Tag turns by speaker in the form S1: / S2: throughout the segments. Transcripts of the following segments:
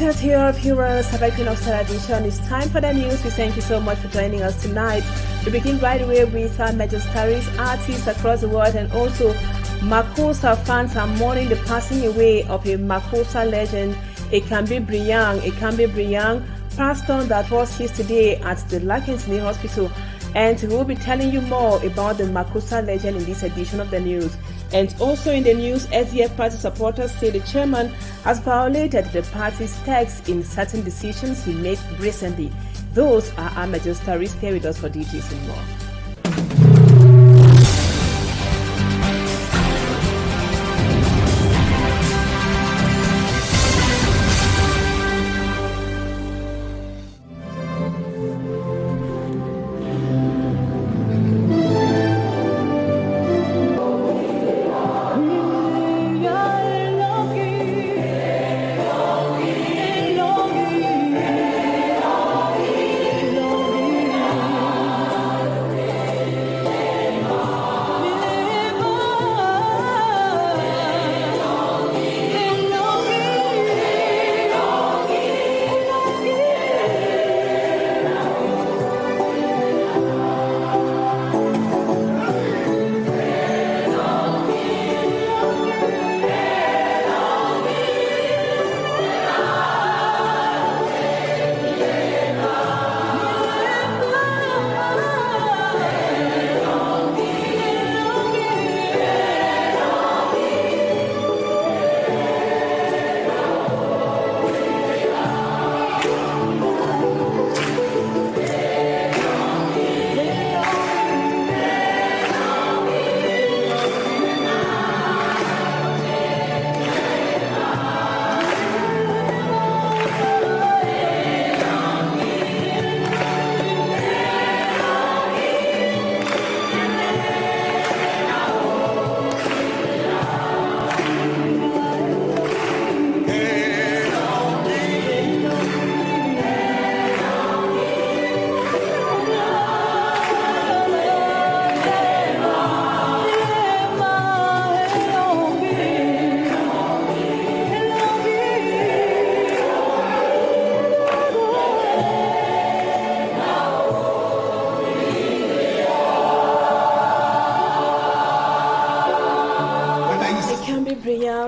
S1: you to your viewers of Equinoxe television. It's time for the news. We thank you so much for joining us tonight. We begin right away with our major stories. Artists across the world and also Makossa fans are mourning the passing away of a Makossa legend, Ekambi Briang, passed on that was yesterday at the Lakentini Hospital. And we'll be telling you more about the Makossa legend in this edition of the news. And also in the news, SDF party supporters say the chairman has violated the party's text in certain decisions he made recently. Those are our major stories. Stay with us for details and more.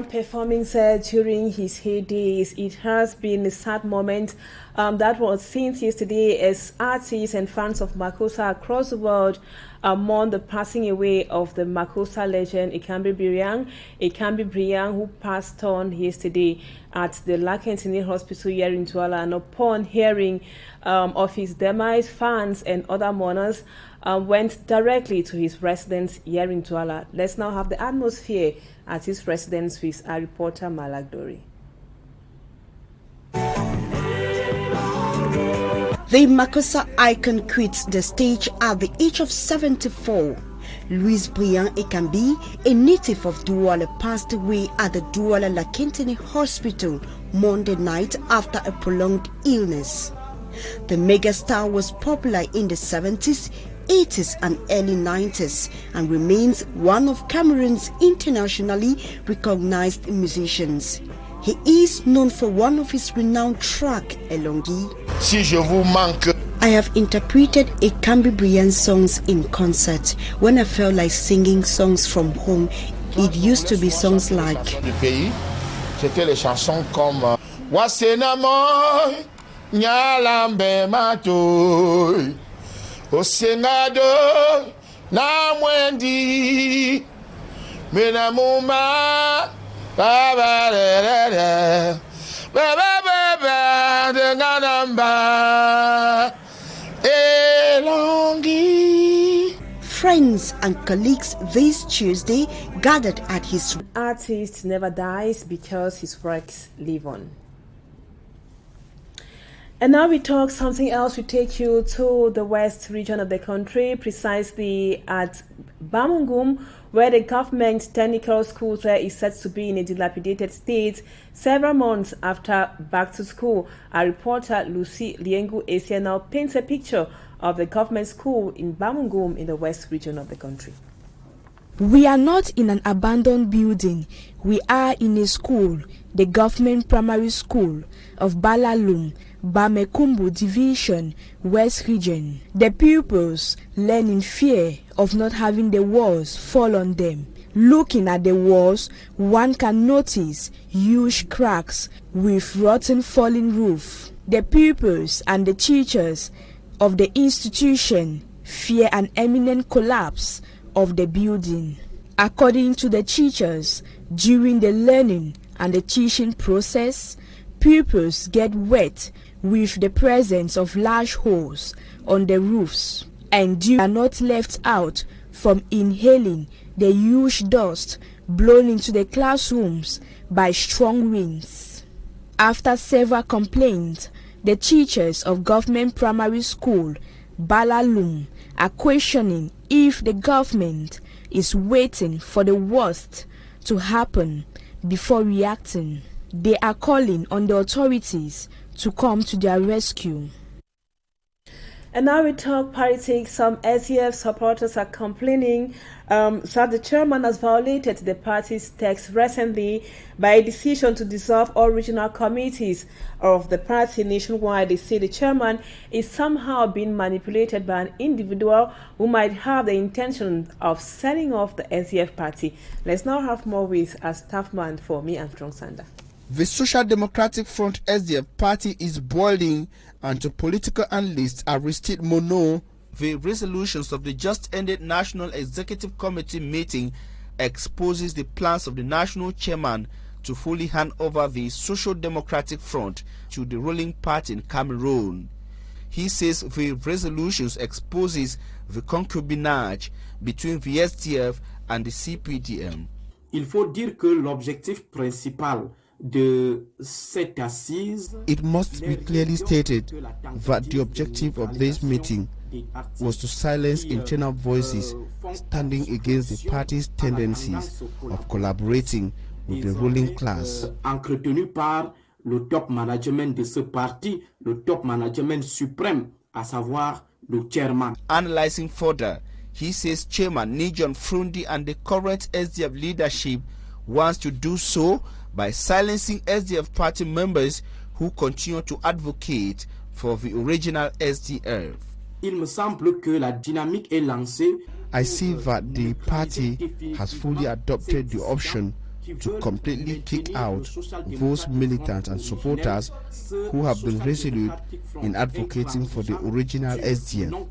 S1: Performing during his heydays, it has been a sad moment that was since yesterday as artists and fans of Makossa across the world mourn the passing away of the Makossa legend Ekambi Briang, who passed on yesterday at the Lakentini Hospital here in Douala. And upon hearing of his demise, fans and other mourners went directly to his residence here in Douala. Let's now have the atmosphere at his residence with our reporter Malagdori.
S2: The Makossa icon quits the stage at the age of 74. Louis Briang Ekambi, a native of Douala, passed away at the Douala Lakentini Hospital Monday night after a prolonged illness. The megastar was popular in the 70s, 80s and early 90s and remains one of Cameroon's internationally recognized musicians. He is known for one of his renowned tracks, Elongi.
S3: Si je vous manque.
S2: I have interpreted Ekambi Briang songs in concert. When I felt like singing songs from home, it used to be songs like
S3: C'était les chansons comme Wasenamo Nyalambe Matoi Osengado na mwendi menamuma baba baba de ganamba elongi.
S2: Friends and colleagues this Tuesday gathered at his
S1: artist never dies because his works live on. And now we talk something else. We take you to the west region of the country, precisely at Bamungum, where the government technical school there is said to be in a dilapidated state several months after back to school. Our reporter Lucy Liengu Asia now paints a picture of the government school in Bamungum in the west region of the country.
S4: We are not in an abandoned building. We are in a school, the government primary school of Balalum, Bamekumbu Division, West Region. The pupils learn in fear of not having the walls fall on them. Looking at the walls, one can notice huge cracks with rotten falling roof. The pupils and the teachers of the institution fear an imminent collapse of the building. According to the teachers, during the learning and the teaching process, pupils get wet with the presence of large holes on the roofs, and they are not left out from inhaling the huge dust blown into the classrooms by strong winds. After several complaints, the teachers of government primary school Balalum are questioning if the government is waiting for the worst to happen before reacting. They are calling on the authorities to come to their rescue.
S1: And now we talk politics. Some SDF supporters are complaining that the chairman has violated the party's text recently by a decision to dissolve all regional committees of the party nationwide. They say the chairman is somehow being manipulated by an individual who might have the intention of selling off the SDF party. Let's now have more with a staff man for me and Strong Sander.
S3: The Social Democratic Front SDF party is boiling, and to political analysts Aristide Monod, the resolutions of the just-ended National Executive Committee meeting exposes the plans of the national chairman to fully hand over the Social Democratic Front to the ruling party in Cameroon. He says the resolutions exposes the concubinage between the SDF and the CPDM.
S5: Il faut dire que l'objectif principal de cette assise,
S3: it must be clearly stated that the objective of this meeting was to silence internal voices standing against the party's tendencies of collaborating with the ruling class.
S5: Entretenu par le top management de ce parti, le top management suprême, à savoir le chairman.
S3: Analyzing further, he says Chairman Nijon Frundi and the current SDF leadership wants to do so by silencing SDF party members who continue to advocate for the original SDF.
S5: Il me semble que la dynamique est lancée.
S3: I see that the party has fully adopted the option to completely kick out those militants and supporters who have been resolute in advocating for the original SDF.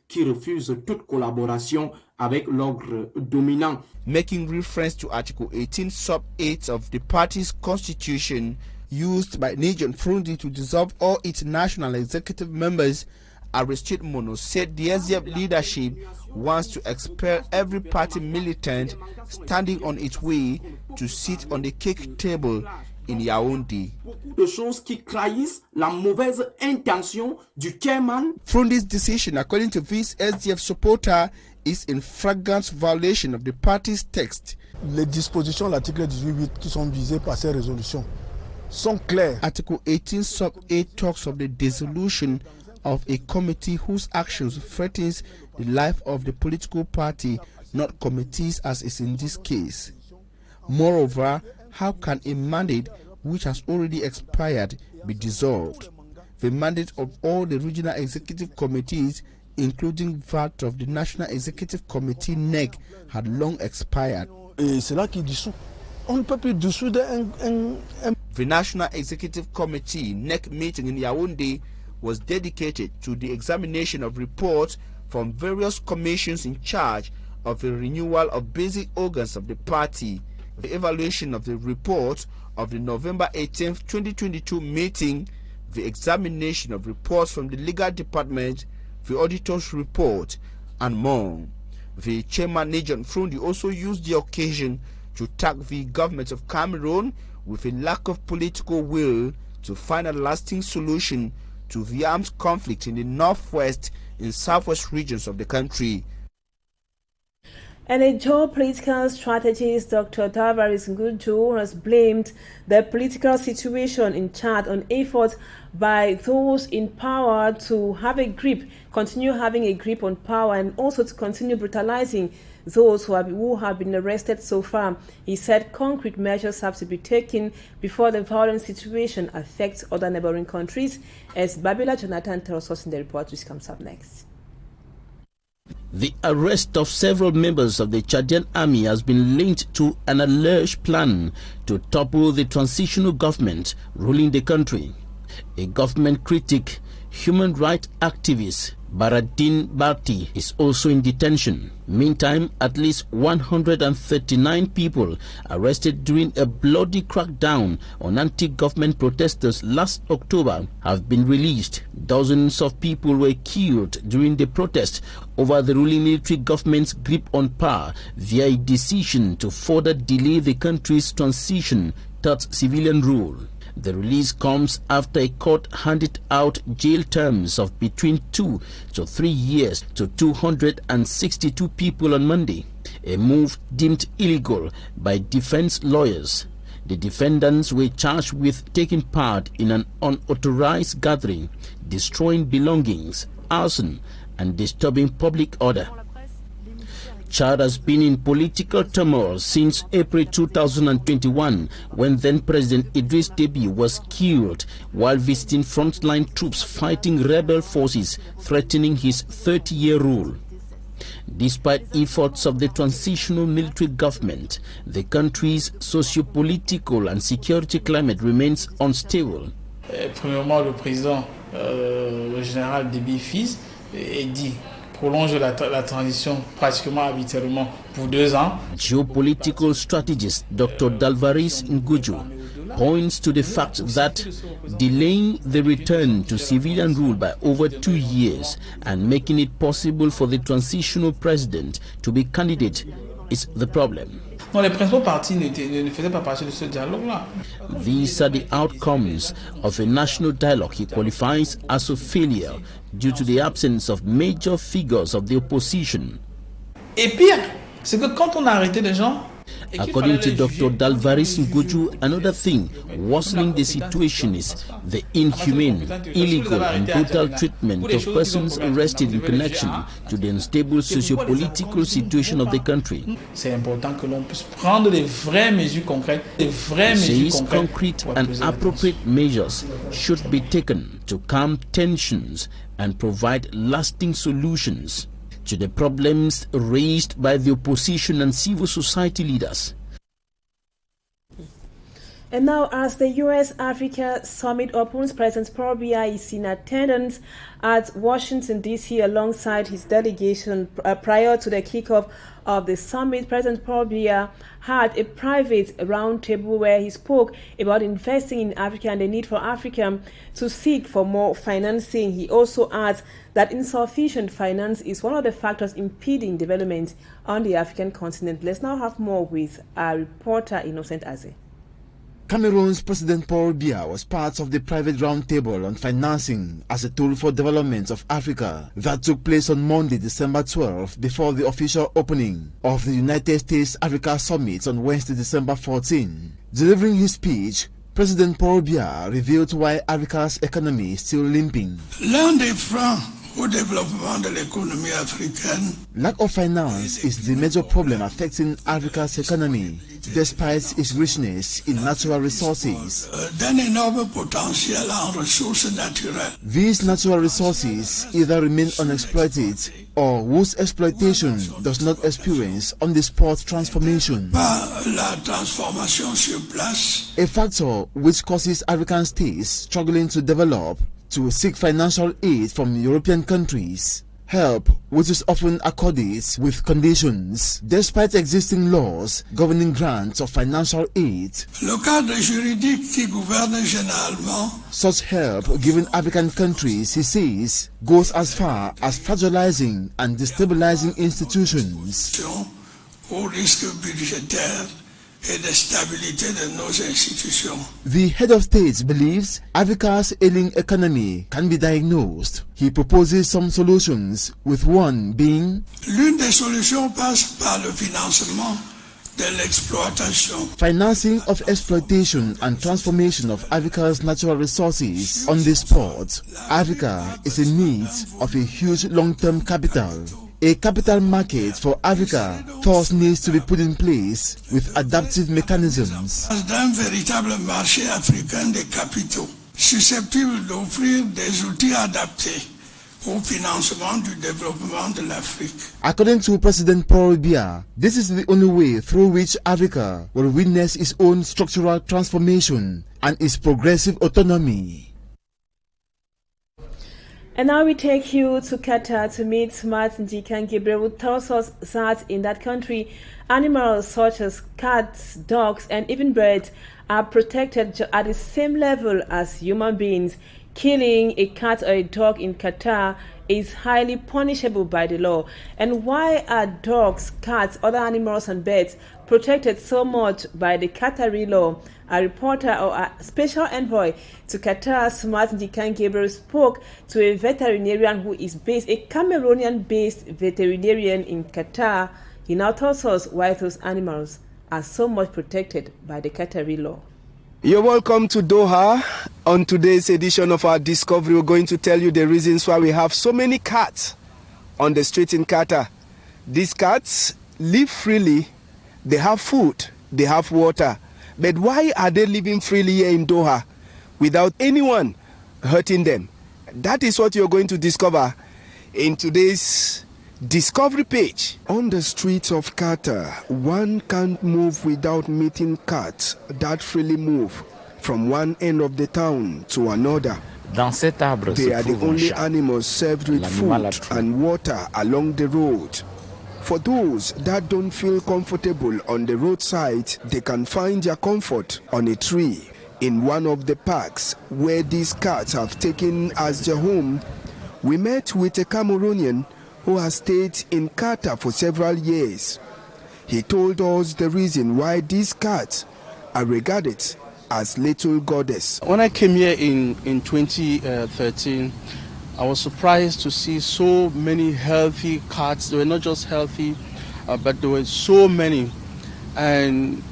S5: Qui refuse toute collaboration avec l'ordre dominant.
S3: Making reference to Article 18 sub 8 of the party's constitution used by Nijon Frundi to dissolve all its national executive members, Aristide Monod said the SDF leadership wants to expel every party militant standing on its way to sit on the cake table in Yaoundé.
S5: De choses qui trahissent la mauvaise intention du chairman.
S3: Frundi's decision, according to this SDF supporter, is in flagrant violation of the party's text.
S6: Les dispositions de l'article 18 qui sont visées par ces résolutions sont claires.
S3: Article 18 sub 8 talks of the dissolution of a committee whose actions threatens the life of the political party, not committees as is in this case. Moreover, how can a mandate which has already expired be dissolved? The mandate of all the regional executive committees, including that of the National Executive Committee NEC, had long expired.
S6: The
S3: National Executive Committee NEC meeting in Yaoundé was dedicated to the examination of reports from various commissions in charge of the renewal of basic organs of the party. The evaluation of the report of the November 18, 2022 meeting, the examination of reports from the legal department, the auditor's report, and more. The chairman Nijon Frundi also used the occasion to tag the government of Cameroon with a lack of political will to find a lasting solution to the armed conflict in the northwest and southwest regions of the country.
S1: And a geopolitical strategist, Dr. Tavares Nguju, has blamed the political situation in Chad on efforts by those in power to have a grip, continue having a grip on power, and also to continue brutalizing those who have been arrested so far. He said concrete measures have to be taken before the violent situation affects other neighboring countries. As Babila Jonathan tells us in the report, which comes up next.
S7: The arrest of several members of the Chadian army has been linked to an alleged plan to topple the transitional government ruling the country. A government critic, human rights activist Baradin Barti is also in detention. Meantime, at least 139 people arrested during a bloody crackdown on anti-government protesters last October have been released. Dozens of people were killed during the protest over the ruling military government's grip on power via a decision to further delay the country's transition towards civilian rule. The release comes after a court handed out jail terms of between 2 to 3 years to 262 people on Monday, a move deemed illegal by defense lawyers. The defendants were charged with taking part in an unauthorized gathering, destroying belongings, arson, and disturbing public order. Chad has been in political turmoil since April 2021, when then-President Idriss Déby was killed while visiting frontline troops fighting rebel forces threatening his 30-year rule. Despite efforts of the transitional military government, the country's socio-political and security climate remains unstable.
S8: Premièrement, le président, le général Déby fils, est dit prolonge la transition pratiquement arbitrairement pour 2 ans.
S7: Geopolitical strategist Dr. Dalvaris Nguju points to the fact that delaying the return to civilian rule by over 2 years and making it possible for the transitional president to be candidate is the problem.
S8: Non, les principaux partis ne faisaient pas partie de ce dialogue-là.
S7: These are the outcomes of a national dialogue he qualifies as a failure due to the absence of major figures of the opposition.
S8: Et pire, c'est que quand on a arrêté les gens,
S7: according to Dr. Dalvaris Nguju, another thing worsening the situation is the inhumane, illegal and brutal treatment of persons arrested in connection to the unstable socio-political situation of the country.
S8: C'est important que l'on puisse prendre des vraies mesures concrètes,
S7: concrete and appropriate measures should be taken to calm tensions and provide lasting solutions to the problems raised by the opposition and civil society leaders.
S1: And now, as the U.S.-Africa Summit opens, President Paul Biya is in attendance at Washington, D.C. alongside his delegation. Prior to the kickoff of the summit, President Paul Biya had a private roundtable where he spoke about investing in Africa and the need for Africa to seek for more financing. He also adds that insufficient finance is one of the factors impeding development on the African continent. Let's now have more with our reporter, Innocent Aze.
S9: Cameroon's President Paul Biya was part of the private roundtable on financing as a tool for development of Africa that took place on Monday, December 12, before the official opening of the United States Africa Summit on Wednesday, December 14. Delivering his speech, President Paul Biya revealed why Africa's economy is still limping.
S10: L'un des freins au développement de l'économie africaine.
S9: Lack of finance is the major problem affecting Africa's economy, despite its richness in natural resources.
S10: D'un énorme potentiel en ressources naturelles.
S9: These natural resources either remain unexploited or whose exploitation does not experience on-the-spot transformation.
S10: Par la transformation sur place.
S9: A factor which causes African states struggling to develop to seek financial aid from European countries, help which is often accorded with conditions, despite existing laws governing grants of financial aid.
S10: Le cadre juridique qui gouverne généralement.
S9: Such help given African countries, he says, goes as far as fragilizing and destabilizing institutions.
S10: Au risque budgétaire et de stabilité de nos institutions.
S9: The head of state believes Africa's ailing economy can be diagnosed. He proposes some solutions, with one being
S10: l'une des solutions passe par le financement de l'exploitation.
S9: Financing of exploitation and transformation of Africa's natural resources on the spot. Africa is in need of a huge long-term capital. A capital market for Africa thus needs to be put in place with adaptive mechanisms.
S10: D'un véritable marché africain des capitaux, susceptible d'offrir des outils adaptés au financement du développement de l'Afrique.
S9: According to President Paul Biya, this is the only way through which Africa will witness its own structural transformation and its progressive autonomy.
S1: And now we take you to Qatar to meet Martin Jikan Gabriel, who tells us that in that country, animals such as cats, dogs, and even birds are protected at the same level as human beings. Killing a cat or a dog in Qatar is highly punishable by the law. And why are dogs, cats, other animals and birds protected so much by the Qatari law? A reporter or a special envoy to Qatar's Martin Jikan Gabriel spoke to a veterinarian who is based, a Cameroonian-based veterinarian in Qatar. He now tells us why those animals are so much protected by the Qatari law.
S11: You're welcome to Doha. On today's edition of our Discovery, we're going to tell you the reasons why we have so many cats on the street in Qatar. These cats live freely, they have food, they have water. But why are they living freely here in Doha without anyone hurting them? That is what you're going to discover in today's Discovery page. On the streets of Qatar, one can't move without meeting cats that freely move from one end of the town to another. They are the only animals served with food and water along the road. For those that don't feel comfortable on the roadside, they can find their comfort on a tree. In one of the parks where these cats have taken as their home, we met with a Cameroonian who has stayed in Qatar for several years. He told us the reason why these cats are regarded as little goddess.
S12: When I came here in 2013, I was surprised to see so many healthy cats. They were not just healthy, but there were so many. And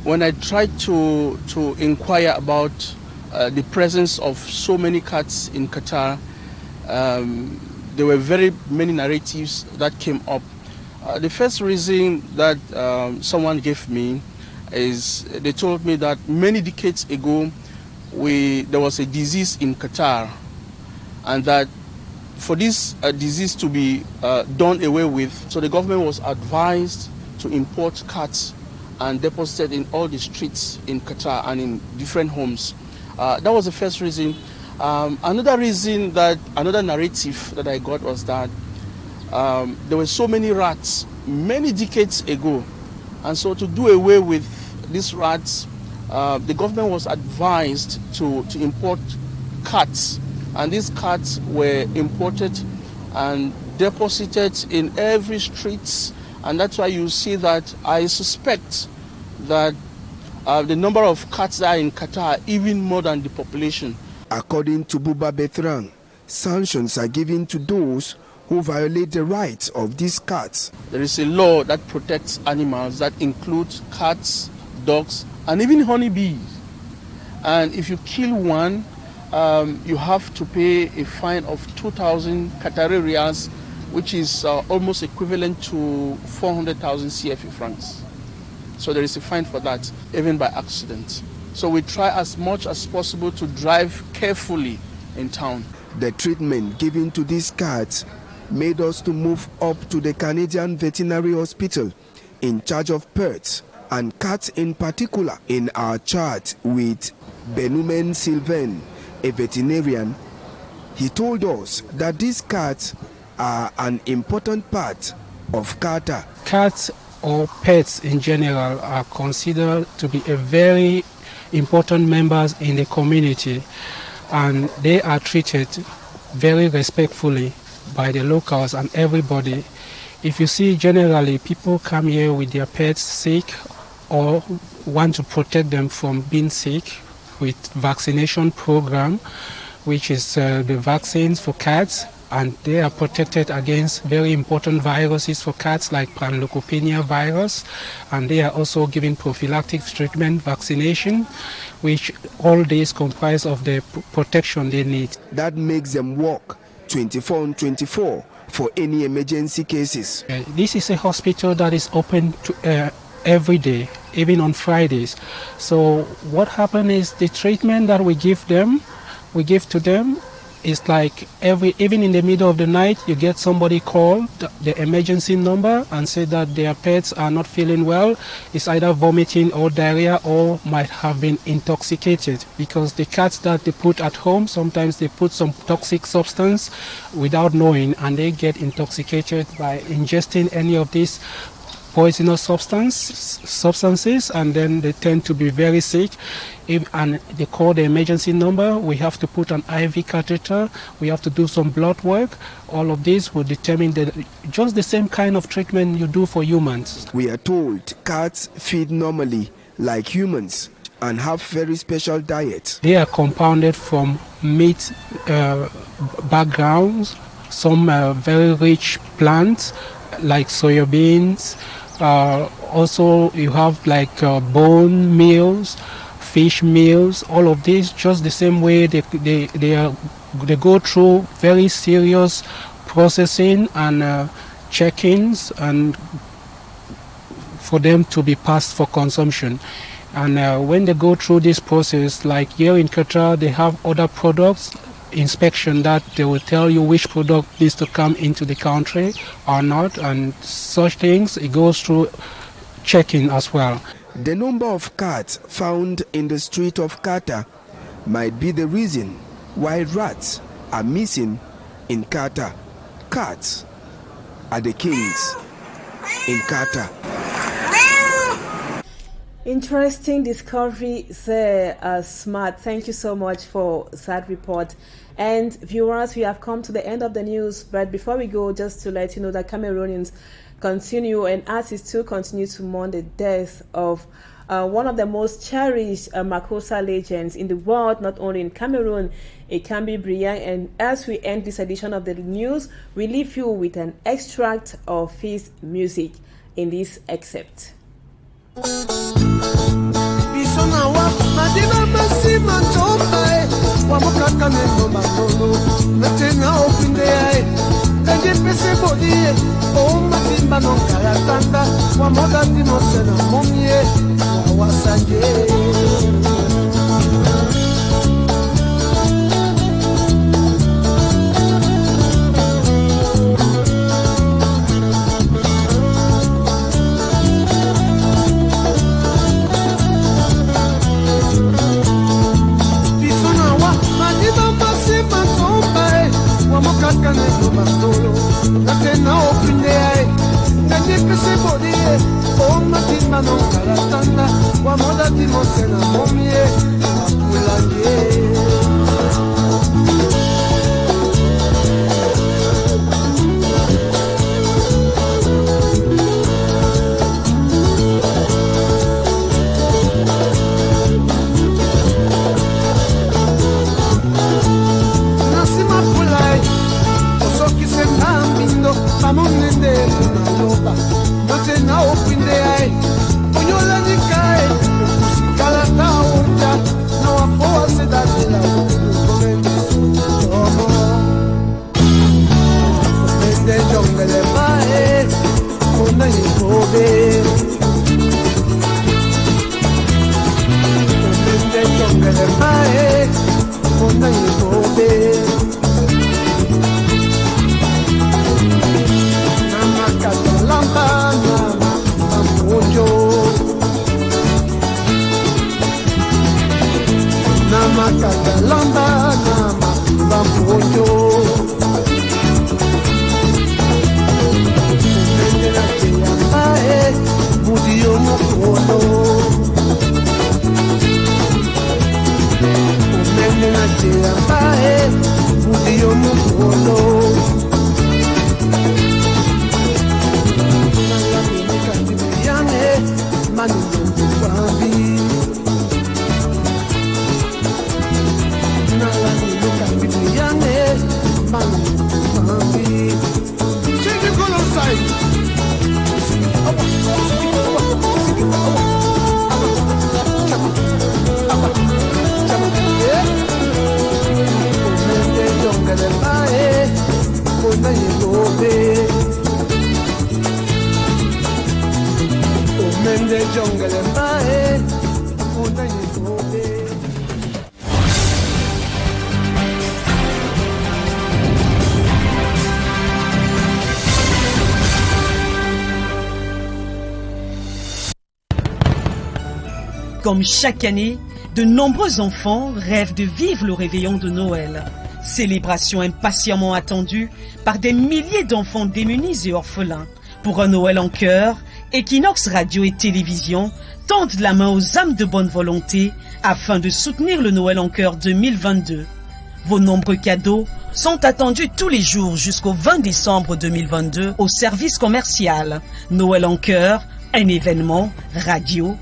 S12: when I tried to inquire about the presence of so many cats in Qatar, there were very many narratives that came up. The first reason that someone gave me is they told me that many decades ago there was a disease in Qatar, and that for this disease to be done away with, so the government was advised to import cats and deposit in all the streets in Qatar and in different homes. That was the first reason. Another narrative that I got was that there were so many rats many decades ago, and so to do away with these rats, the government was advised to import cats, and these cats were imported and deposited in every street, and that's why you see that I suspect that the number of cats that are in Qatar are even more than the population.
S11: According to Buba Bethrang, sanctions are given to those who violate the rights of these cats.
S12: There is a law that protects animals that includes cats, dogs, and even honeybees. And if you kill one, you have to pay a fine of 2,000 Qatari riyals, which is almost equivalent to 400,000 CFA francs. So there is a fine for that, even by accident. So we try as much as possible to drive carefully in town.
S11: The treatment given to these cats made us to move up to the Canadian Veterinary Hospital in charge of pets and cats in particular. In our chat with Benumen Sylvain, a veterinarian, he told us that these cats are an important part of Qatar.
S13: Cats or pets in general are considered to be a very important members in the community, and they are treated very respectfully by the locals and everybody. If you see, generally people come here with their pets sick or want to protect them from being sick with vaccination program, which is the vaccines for cats, and they are protected against very important viruses for cats like panleukopenia virus, and they are also given prophylactic treatment vaccination, which all these comprise of the protection they need.
S11: That makes them work 24/24 for any emergency cases.
S13: This is a hospital that is open to, every day, even on Fridays. So what happens is the treatment that we give to them, it's like even in the middle of the night, you get somebody call the emergency number and say that their pets are not feeling well. It's either vomiting or diarrhea or might have been intoxicated, because the cats that they put at home, sometimes they put some toxic substance without knowing, and they get intoxicated by ingesting any of these poisonous substances, and then they tend to be very sick. And they call the emergency number. We have to put an IV catheter. We have to do some blood work. All of this will determine just the same kind of treatment you do for humans.
S11: We are told cats feed normally like humans and have very special diet.
S13: They are compounded from meat backgrounds, some very rich plants like soya beans. Also you have like bone meals, fish meals, all of these, just the same way they go through very serious processing and check-ins and for them to be passed for consumption. And when they go through this process, like here in Qatar, they have other products inspection that they will tell you which product needs to come into the country or not, and such things, it goes through checking as well.
S11: The number of cats found in the street of Qatar might be the reason why rats are missing in Qatar. Cats are the kings in Qatar.
S1: Interesting discovery there, Smart. Thank you so much for that report. And viewers, we have come to the end of the news. But before we go, just to let you know that Cameroonians continue and artists still continue to mourn the death of one of the most cherished Makossa legends in the world, not only in Cameroon, Ekambi Brian. And as we end this edition of the news, we leave you with an extract of his music in this excerpt.
S14: Bisonawa madina basima topai wa mukaka neno banono natena opinde ai kanje pese bodie o matimba non karatanda wa moda dinosena momie wa wasanje. Onyola nikae, usikala taunja, na wapoa sedadela ona yegobe omende jongele mbae ona yegobe.
S15: Comme chaque année, de nombreux enfants rêvent de vivre le réveillon de Noël. Célébration impatiemment attendue par des milliers d'enfants démunis et orphelins. Pour un Noël en cœur, Equinoxe Radio et Télévision tendent la main aux âmes de bonne volonté afin de soutenir le Noël en cœur 2022. Vos nombreux cadeaux sont attendus tous les jours jusqu'au 20 décembre 2022 au service commercial. Noël en cœur, un événement radio